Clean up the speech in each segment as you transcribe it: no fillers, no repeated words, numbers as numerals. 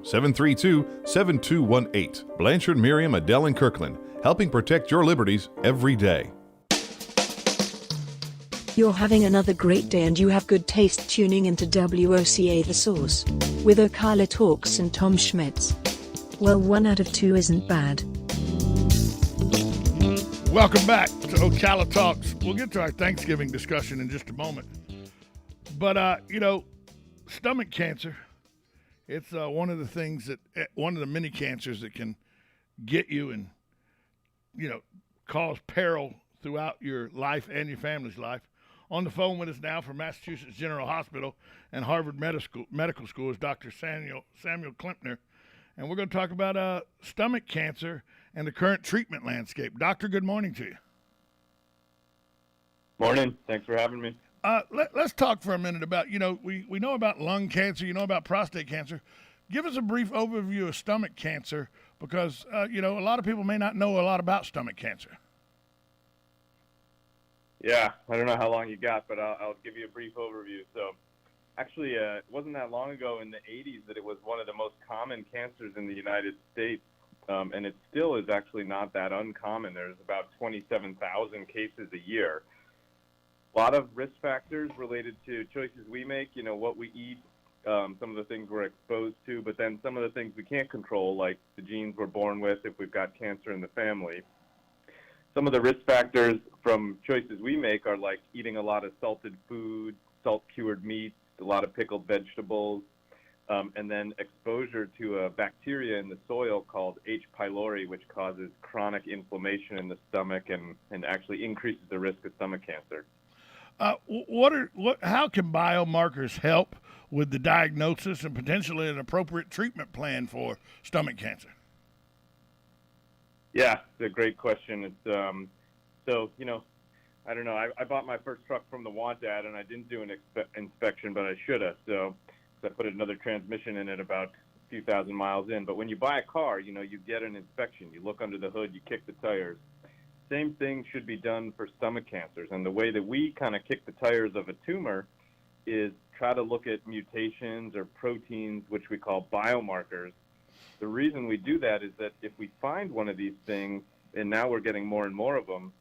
732-7218. Blanchard, Miriam, Adele, and Kirkland, helping protect your liberties every day. You're having another great day and you have good taste tuning into WOCA The Source with Ocala Talks and Tom Schmitz. Well, 1 out of 2 isn't bad. Welcome back to Ocala Talks. We'll get to our Thanksgiving discussion in just a moment. But, stomach cancer, it's one of the many cancers that can get you and, cause peril throughout your life and your family's life. On the phone with us now from Massachusetts General Hospital and Harvard Medical School is Dr. Samuel Klempner. And we're going to talk about stomach cancer and the current treatment landscape. Doctor, good morning to you. Morning. Thanks for having me. Let's talk for a minute about, we know about lung cancer, about prostate cancer. Give us a brief overview of stomach cancer because, a lot of people may not know a lot about stomach cancer. Yeah, I don't know how long you got, but I'll give you a brief overview. So actually, it wasn't that long ago in the 80s that it was one of the most common cancers in the United States, and it still is actually not that uncommon. There's about 27,000 cases a year. A lot of risk factors related to choices we make, what we eat, some of the things we're exposed to, but then some of the things we can't control, like the genes we're born with if we've got cancer in the family. Some of the risk factors from choices we make are like eating a lot of salted food, salt-cured meats, a lot of pickled vegetables, and then exposure to a bacteria in the soil called H. pylori, which causes chronic inflammation in the stomach and actually increases the risk of stomach cancer. How can biomarkers help with the diagnosis and potentially an appropriate treatment plan for stomach cancer? Yeah, it's a great question. It's I don't know. I bought my first truck from the Want ad, and I didn't do an inspection, but I should have. So I put another transmission in it about a few thousand miles in. But when you buy a car, you get an inspection. You look under the hood, you kick the tires. Same thing should be done for stomach cancers. And the way that we kind of kick the tires of a tumor is try to look at mutations or proteins, which we call biomarkers. The reason we do that is that if we find one of these things, and now we're getting more and more of them,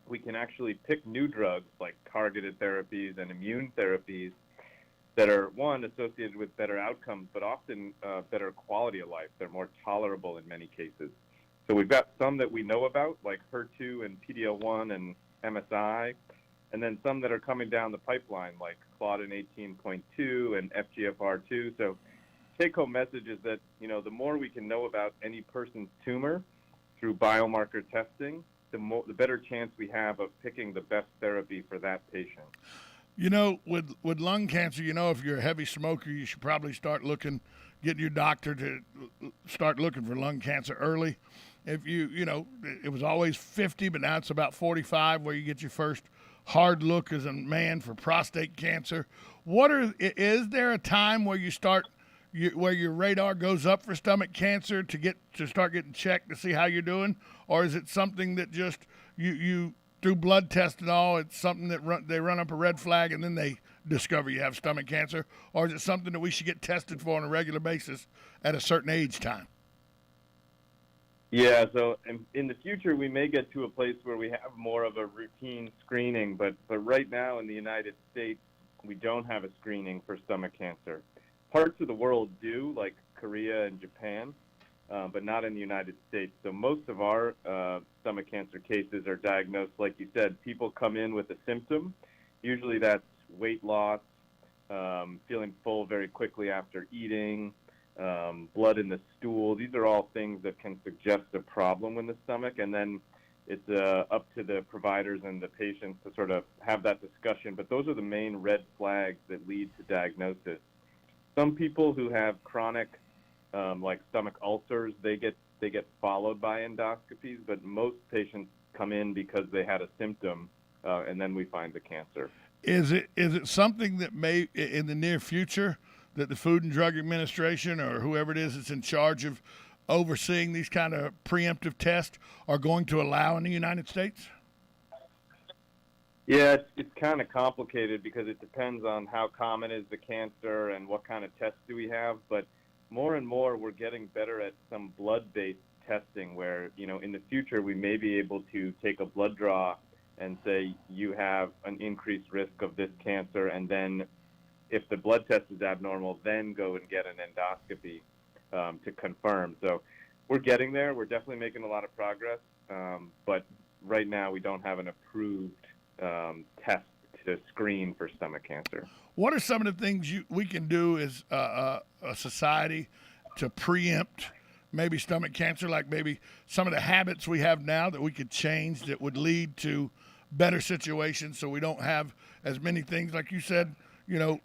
we can actually pick new drugs like targeted therapies and immune therapies that are, one, associated with better outcomes, but often better quality of life. They're more tolerable in many cases. So we've got some that we know about, like HER2 and PD-L1 and MSI, and then some that are coming down the pipeline, like Claudin 18.2 and FGFR2. So take-home message is that, the more we can know about any person's tumor through biomarker testing, the better chance we have of picking the best therapy for that patient. With lung cancer, if you're a heavy smoker, you should probably getting your doctor to start looking for lung cancer early. If it was always 50, but now it's about 45 where you get your first hard look as a man for prostate cancer. Is there a time where you start where your radar goes up for stomach cancer to start getting checked to see how you're doing, or is it something that just you through blood tests and all, it's something that they run up a red flag and then they discover you have stomach cancer, or is it something that we should get tested for on a regular basis at a certain age time? Yeah, so in the future we may get to a place where we have more of a routine screening, but right now in the United States we don't have a screening for stomach cancer. Parts of the world do, like Korea and Japan, but not in the United States. So most of our stomach cancer cases are diagnosed, like you said, people come in with a symptom. Usually that's weight loss, feeling full very quickly after eating, blood in the stool. These are all things that can suggest a problem in the stomach, and then it's up to the providers and the patients to sort of have that discussion. But those are the main red flags that lead to diagnosis. Some people who have chronic, like stomach ulcers, they get followed by endoscopies, but most patients come in because they had a symptom, and then we find the cancer. Is it something that may, in the near future, that the Food and Drug Administration or whoever it is that's in charge of overseeing these kind of preemptive tests are going to allow in the United States? Yeah, it's kind of complicated because it depends on how common is the cancer and what kind of tests do we have. But more and more we're getting better at some blood-based testing where, in the future we may be able to take a blood draw and say you have an increased risk of this cancer, and then if the blood test is abnormal, then go and get an endoscopy to confirm. So we're getting there. We're definitely making a lot of progress, but right now we don't have an approved test to screen for stomach cancer. What are some of the things we can do as a society to preempt maybe stomach cancer, like maybe some of the habits we have now that we could change that would lead to better situations so we don't have as many things, like you said,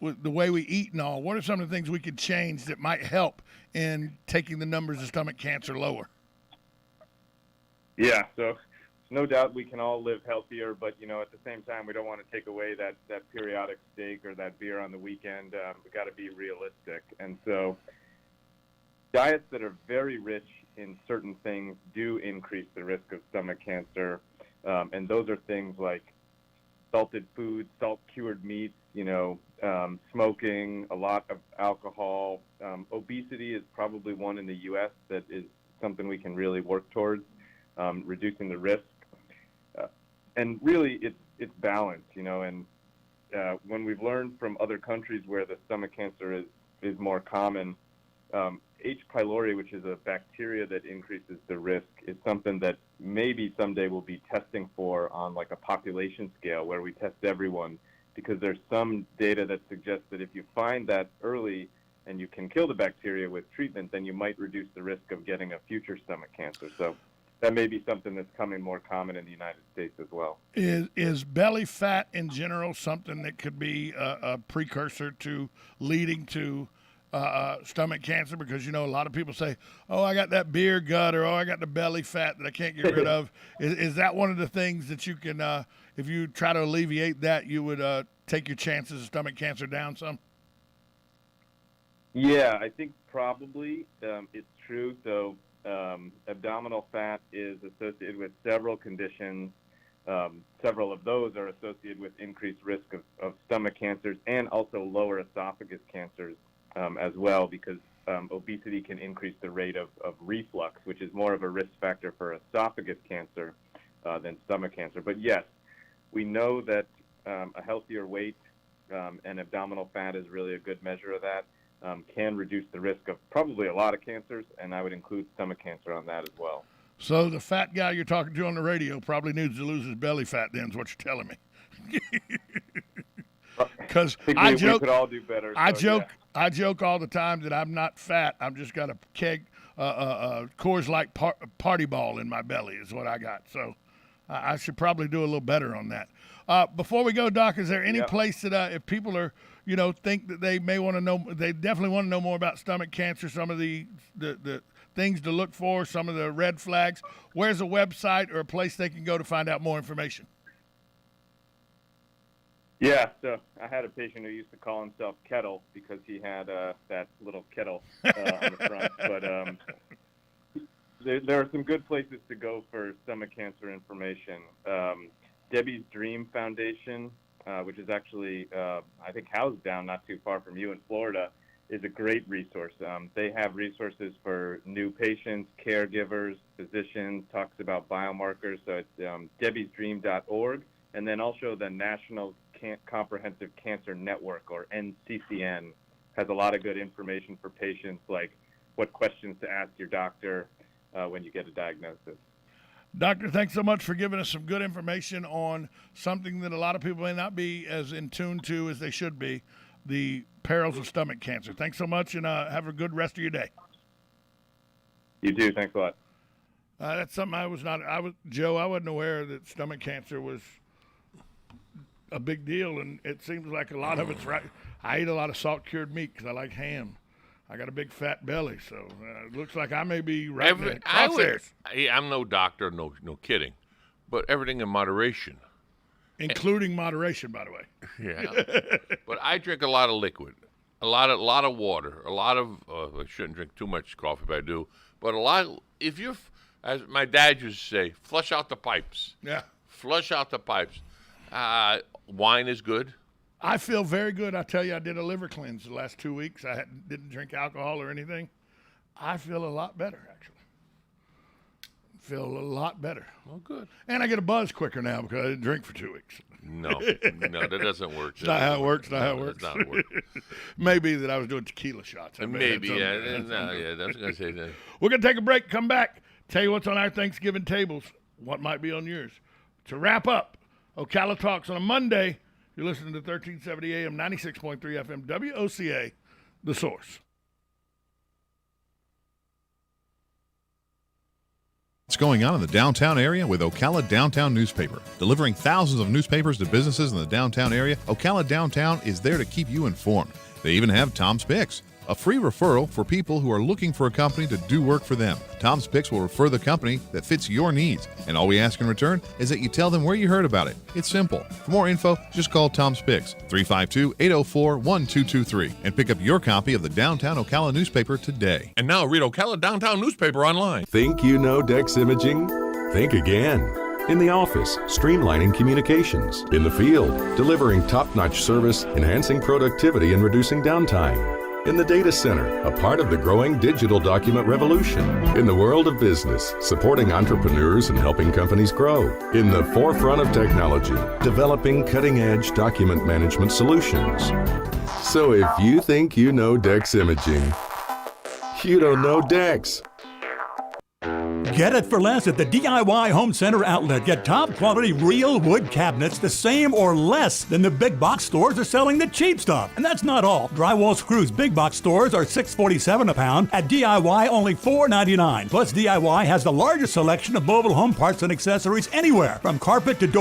with the way we eat and all? What are some of the things we could change that might help in taking the numbers of stomach cancer lower? Yeah, so no doubt we can all live healthier, but at the same time we don't want to take away that periodic steak or that beer on the weekend. We got to be realistic, and so diets that are very rich in certain things do increase the risk of stomach cancer, and those are things like salted foods, salt-cured meats, smoking, a lot of alcohol. Obesity is probably one in the U.S. that is something we can really work towards, reducing the risk. And really, it's balance, and when we've learned from other countries where the stomach cancer is more common, H. pylori, which is a bacteria that increases the risk, is something that maybe someday we'll be testing for on like a population scale where we test everyone, because there's some data that suggests that if you find that early and you can kill the bacteria with treatment, then you might reduce the risk of getting a future stomach cancer. So that may be something that's coming more common in the United States as well. Is belly fat in general something that could be a precursor to leading to stomach cancer? Because, a lot of people say, oh, I got that beer gut, or, oh, I got the belly fat that I can't get rid of. Is that one of the things that you can, if you try to alleviate that, you would take your chances of stomach cancer down some? Yeah, I think probably it's true. So abdominal fat is associated with several conditions. Several of those are associated with increased risk of stomach cancers and also lower esophagus cancers as well, because obesity can increase the rate of reflux, which is more of a risk factor for esophagus cancer than stomach cancer. But yes, we know that a healthier weight and abdominal fat is really a good measure of that. Can reduce the risk of probably a lot of cancers, and I would include stomach cancer on that as well. So the fat guy you're talking to on the radio probably needs to lose his belly fat, then, is what you're telling me. Because I joke, we could all do better. I joke all the time that I'm not fat. I've just got a keg, Coors Light party ball in my belly is what I got. So I should probably do a little better on that. Before we go, Doc, is there any place that if people are, think that they may want to know, they definitely want to know more about stomach cancer, some of the things to look for, some of the red flags, where's a website or a place they can go to find out more information? Yeah, so I had a patient who used to call himself Kettle because he had that little kettle on the front. But there are some good places to go for stomach cancer information. Debbie's Dream Foundation, which is actually, I think, housed down not too far from you in Florida, is a great resource. They have resources for new patients, caregivers, physicians, talks about biomarkers. So it's debbiesdream.org. And then also the National Comprehensive Cancer Network, or NCCN, has a lot of good information for patients, like what questions to ask your doctor when you get a diagnosis. Doctor, thanks so much for giving us some good information on something that a lot of people may not be as in tune to as they should be, the perils of stomach cancer. Thanks so much, and have a good rest of your day. You too. Thanks a lot. That's something Joe, I wasn't aware that stomach cancer was a big deal, and it seems like a lot of it's right. I eat a lot of salt-cured meat because I like ham. I got a big fat belly, so it looks like I may be right in the crosshairs. I'm no doctor, no kidding, but everything in moderation. Including moderation, by the way. Yeah, but I drink a lot of liquid, a lot of water, a lot of. I shouldn't drink too much coffee, but I do. But a lot. If you, as my dad used to say, flush out the pipes. Yeah. Flush out the pipes. Wine is good. I feel very good. I tell you, I did a liver cleanse the last 2 weeks. I didn't drink alcohol or anything. I feel a lot better, actually. Feel a lot better. Oh, good. And I get a buzz quicker now because I didn't drink for 2 weeks. No, that doesn't work. It's not how it works. Not how it No, works. That's not how it works. Maybe that I was doing tequila shots. I bet Maybe, that's yeah. something. No, yeah, I was going to say that. We're going to take a break, come back, tell you what's on our Thanksgiving tables, what might be on yours. To wrap up, Ocala Talks on a Monday. You're listening to 1370 AM, 96.3 FM, WOCA, The Source. What's going on in the downtown area with Ocala Downtown Newspaper? Delivering thousands of newspapers to businesses in the downtown area, Ocala Downtown is there to keep you informed. They even have Tom's Picks, a free referral for people who are looking for a company to do work for them. Tom's Picks will refer the company that fits your needs, and all we ask in return is that you tell them where you heard about it. It's simple. For more info, just call Tom's Picks, 352-804-1223, and pick up your copy of the Downtown Ocala newspaper today. And now read Ocala Downtown newspaper online. Think you know Dex Imaging? Think again. In the office, streamlining communications. In the field, delivering top-notch service, enhancing productivity, and reducing downtime. In the data center, a part of the growing digital document revolution. In the world of business, supporting entrepreneurs and helping companies grow. In the forefront of technology, developing cutting-edge document management solutions. So if you think you know Dex Imaging, you don't know Dex. Get it for less at the DIY Home Center outlet. Get top quality real wood cabinets the same or less than the big box stores are selling the cheap stuff. And that's not all. Drywall screws big box stores are $6.47 a pound. At DIY only $4.99. Plus DIY has the largest selection of mobile home parts and accessories anywhere, from carpet to door.